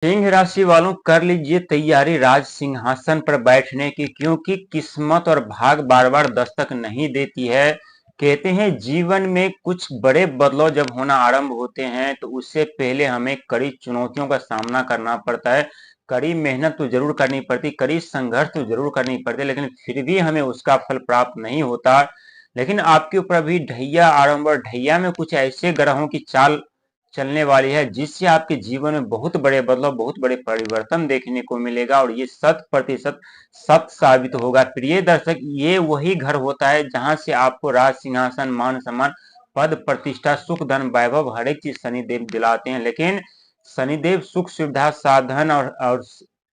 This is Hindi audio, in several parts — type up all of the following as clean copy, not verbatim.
सिंह राशि वालों, कर लीजिए तैयारी राज सिंहासन पर बैठने की, क्योंकि किस्मत और भाग बार बार दस्तक नहीं देती है। कहते हैं जीवन में कुछ बड़े बदलाव जब होना आरंभ होते हैं तो उससे पहले हमें कड़ी चुनौतियों का सामना करना पड़ता है। कड़ी मेहनत तो जरूर करनी पड़ती, कड़ी संघर्ष तो जरूर करनी पड़ती, लेकिन फिर भी हमें उसका फल प्राप्त नहीं होता। लेकिन आपके ऊपर अभी ढैया आरंभ, और ढैया में कुछ ऐसे ग्रहों की चाल चलने वाली है जिससे आपके जीवन में बहुत बड़े बदलाव, बहुत बड़े परिवर्तन देखने को मिलेगा, और ये 100% सत्य साबित होगा। प्रिय दर्शक, ये वही घर होता है जहां से आपको राज सिंहासन, मान सम्मान, पद प्रतिष्ठा, सुख धन वैभव हर एक चीज शनिदेव दिलाते हैं। लेकिन शनिदेव सुख सुविधा साधन और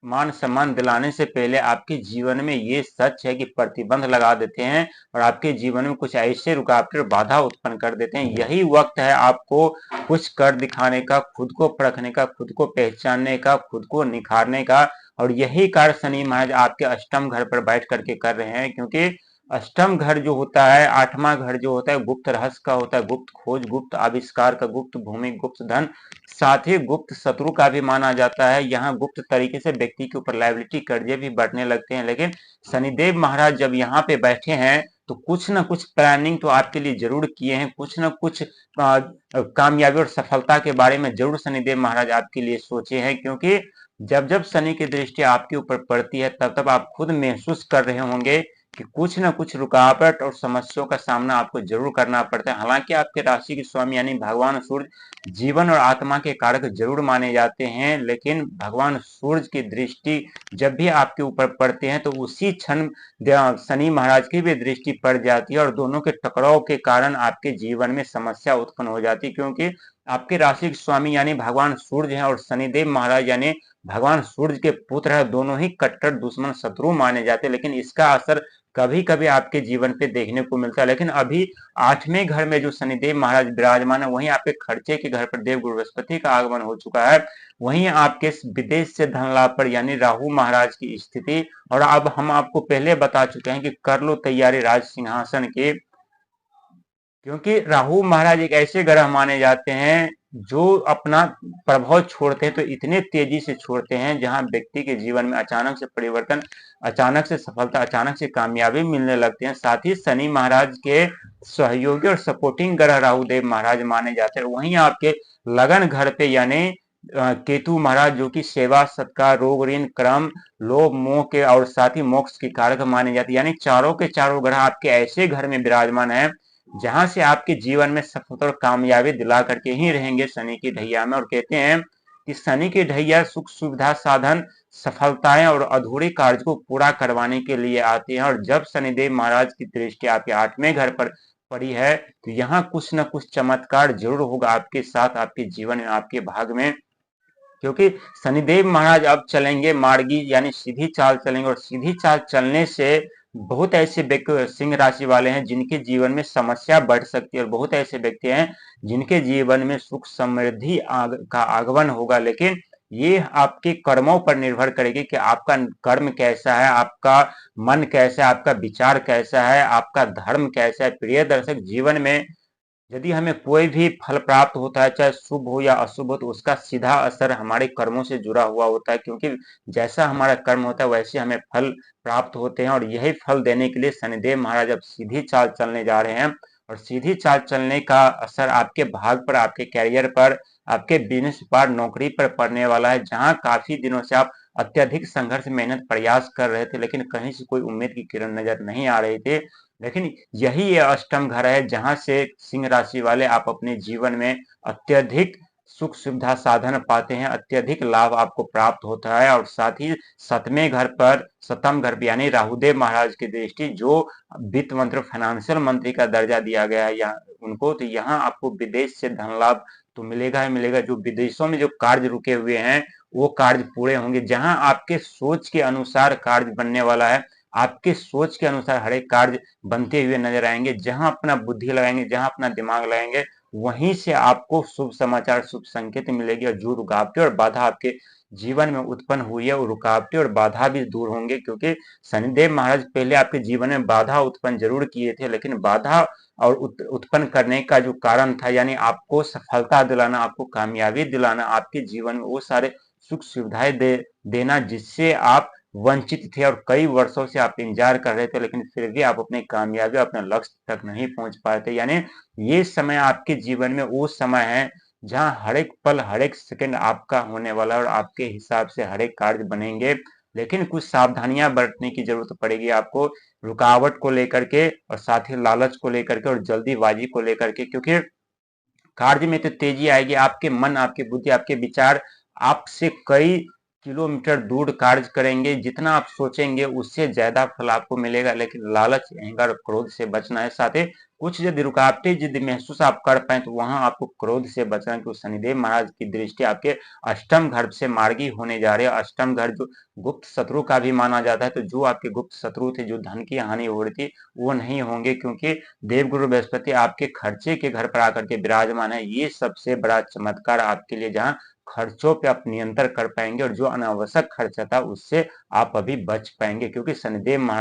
मान सम्मान दिलाने से पहले आपके जीवन में ये सच है कि प्रतिबंध लगा देते हैं, और आपके जीवन में कुछ ऐसे रुकावटें और बाधा उत्पन्न कर देते हैं। यही वक्त है आपको कुछ कर दिखाने का, खुद को परखने का, खुद को पहचानने का, खुद को निखारने का। और यही कार्य शनि महाराज आपके अष्टम घर पर बैठ करके कर रहे हैं, क्योंकि अष्टम घर जो होता है, आठवां घर जो होता है, गुप्त रहस्य का होता है, गुप्त खोज, गुप्त आविष्कार का, गुप्त भूमि, गुप्त धन, साथ ही गुप्त शत्रु का भी माना जाता है। यहाँ गुप्त तरीके से व्यक्ति के ऊपर लायबिलिटी, कर्जे भी बढ़ने लगते हैं। लेकिन शनिदेव महाराज जब यहाँ पे बैठे हैं तो कुछ ना कुछ प्लानिंग तो आपके लिए जरूर किए हैं, कुछ ना कुछ कामयाबी और सफलता के बारे में जरूर शनिदेव महाराज आपके लिए सोचे हैं। क्योंकि जब जब शनि की दृष्टि आपके ऊपर पड़ती है तब तब आप खुद महसूस कर रहे होंगे कि कुछ न कुछ रुकावट और समस्याओं का सामना आपको जरूर करना पड़ता है। हालांकि आपके राशि के स्वामी यानी भगवान सूर्य जीवन और आत्मा के कारक जरूर माने जाते हैं, लेकिन भगवान सूर्य की दृष्टि जब भी आपके ऊपर पड़ते हैं तो उसी क्षण शनि महाराज की भी दृष्टि पड़ जाती है, और दोनों के टकराव के कारण आपके जीवन में समस्या उत्पन्न हो जाती है। क्योंकि आपके राशि के स्वामी यानी भगवान सूर्य हैं, और शनिदेव महाराज यानी भगवान सूर्य के पुत्र है, दोनों ही कट्टर दुश्मन शत्रु माने जाते हैं। लेकिन इसका असर कभी कभी आपके जीवन पे देखने को मिलता है। लेकिन अभी आठवें घर में जो शनिदेव महाराज विराजमान है, वहीं आपके खर्चे के घर पर देवगुरु बृहस्पति का आगमन हो चुका है। वहीं आपके विदेश से धन लाभ पर यानी राहु महाराज की स्थिति। और अब हम आपको पहले बता चुके हैं कि कर लो तैयारी राज सिंहासन की, क्योंकि राहु महाराज एक ऐसे ग्रह माने जाते हैं जो अपना प्रभाव छोड़ते हैं तो इतने तेजी से छोड़ते हैं जहां व्यक्ति के जीवन में अचानक से परिवर्तन, अचानक से सफलता, अचानक से कामयाबी मिलने लगते हैं। साथ ही शनि महाराज के सहयोगी और सपोर्टिंग ग्रह राहु देव महाराज माने जाते हैं। वहीं आपके लगन घर पे यानी केतु महाराज जो कि सेवा, सत्कार, रोग, ऋण, क्रम, लोभ, मोह के और साथ ही मोक्ष के कारक माने जाते हैं। यानी चारों के चारों ग्रह आपके ऐसे घर में विराजमान है जहां से आपके जीवन में सफलता और कामयाबी दिला करके ही रहेंगे शनि की ढैया में। और कहते हैं कि शनि की ढैया सुख सुविधा साधन, सफलताएं और अधूरे कार्य को पूरा करवाने के लिए आते हैं। और जब शनिदेव महाराज की दृष्टि आपके आठवें घर पर पड़ी है तो यहाँ कुछ न कुछ चमत्कार जरूर होगा आपके साथ, आपके जीवन में, आपके भाग में। क्योंकि शनिदेव महाराज अब चलेंगे मार्गी यानी सीधी चाल चलेंगे, और सीधी चाल चलने से बहुत ऐसे व्यक्ति सिंह राशि वाले हैं जिनके जीवन में समस्या बढ़ सकती है, और बहुत ऐसे व्यक्ति हैं जिनके जीवन में सुख समृद्धि का आगमन होगा। लेकिन ये आपके कर्मों पर निर्भर करेगी कि आपका कर्म कैसा है, आपका मन कैसा है, आपका विचार कैसा है, आपका धर्म कैसा है। प्रिय दर्शक, जीवन में यदि हमें कोई भी फल प्राप्त होता है, चाहे शुभ हो या अशुभ हो, तो उसका सीधा असर हमारे कर्मों से जुड़ा हुआ होता है। क्योंकि जैसा हमारा कर्म होता है वैसे हमें फल प्राप्त होते हैं, और यही फल देने के लिए शनिदेव महाराज अब सीधी चाल चलने जा रहे हैं। और सीधी चाल चलने का असर आपके भाग पर, आपके कैरियर पर, आपके बिजनेस पर, नौकरी पर पड़ने वाला है। जहां काफी दिनों से आप अत्यधिक संघर्ष, मेहनत, प्रयास कर रहे थे, लेकिन कहीं से कोई उम्मीद की किरण नजर नहीं आ रही थी। लेकिन यही ये अष्टम घर है जहां से सिंह राशि वाले आप अपने जीवन में अत्यधिक सुख सुविधा साधन पाते हैं, अत्यधिक लाभ आपको प्राप्त होता है। और साथ ही सतवें घर पर, सतम घर पर यानी राहुदेव महाराज की दृष्टि, जो वित्त मंत्री, फाइनेंशियल मंत्री का दर्जा दिया गया है यहाँ उनको, तो यहाँ आपको विदेश से धन लाभ तो मिलेगा ही मिलेगा। जो विदेशों में जो कार्य रुके हुए हैं वो कार्य पूरे होंगे। जहां आपके सोच के अनुसार कार्य बनने वाला है, आपके सोच के अनुसार हर एक कार्य बनते हुए नजर आएंगे। जहां अपना बुद्धि लगाएंगे, जहां अपना दिमाग लगाएंगे, वहीं से आपको शुभ समाचार, शुभ संकेत मिलेगी। और जो रुकावटें और बाधा आपके जीवन में उत्पन्न हुई है वो रुकावटें और बाधा भी दूर होंगे। क्योंकि शनिदेव महाराज पहले आपके जीवन में बाधा उत्पन्न जरूर किए थे, लेकिन बाधा और उत्पन्न करने का जो कारण था यानी आपको सफलता दिलाना, आपको कामयाबी दिलाना, आपके जीवन में वो सारे सुख सुविधाएं देना जिससे आप वंचित थे और कई वर्षों से आप इंतजार कर रहे थे, लेकिन फिर भी आप अपनी कामयाबी अपने लक्ष्य तक नहीं पहुंच पाए थे। यानी ये समय आपके जीवन में वो समय है जहां हर एक पल हर एक सेकंड आपका होने वाला है और आपके हिसाब से हर एक कार्य बनेंगे। लेकिन कुछ सावधानियां बरतने की जरूरत पड़ेगी आपको, रुकावट को लेकर के और साथ ही लालच को लेकर के और जल्दीबाजी को लेकर के, क्योंकि कार्य में तो तेजी आएगी। आपके मन, आपकी बुद्धि, आपके विचार आपसे कई किलोमीटर दूर कार्य करेंगे। जितना आप सोचेंगे उससे ज्यादा फल आपको मिलेगा। लेकिन लालच, अहंकार, क्रोध से बचना है। साथ ही कुछ यदि रुकावटें यदि महसूस आप कर पाए तो वहां आपको क्रोध से बचना है, क्योंकि शनिदेव महाराज की दृष्टि आपके अष्टम घर से मार्गी होने जा रही है। अष्टम घर जो गुप्त शत्रु का भी माना जाता है, तो जो आपके गुप्त शत्रु थे, जो धन की हानि हो रही थी, वो नहीं होंगे, क्योंकि देवगुरु बृहस्पति आपके खर्चे के घर पर आकर के विराजमान है। ये सबसे बड़ा चमत्कार आपके लिए, जहां खर्चों पे आप नियंत्रण कर पाएंगे और जो अनावश्यक खर्चा था उससे आप अभी बच पाएंगे, क्योंकि शनिदेव महाराज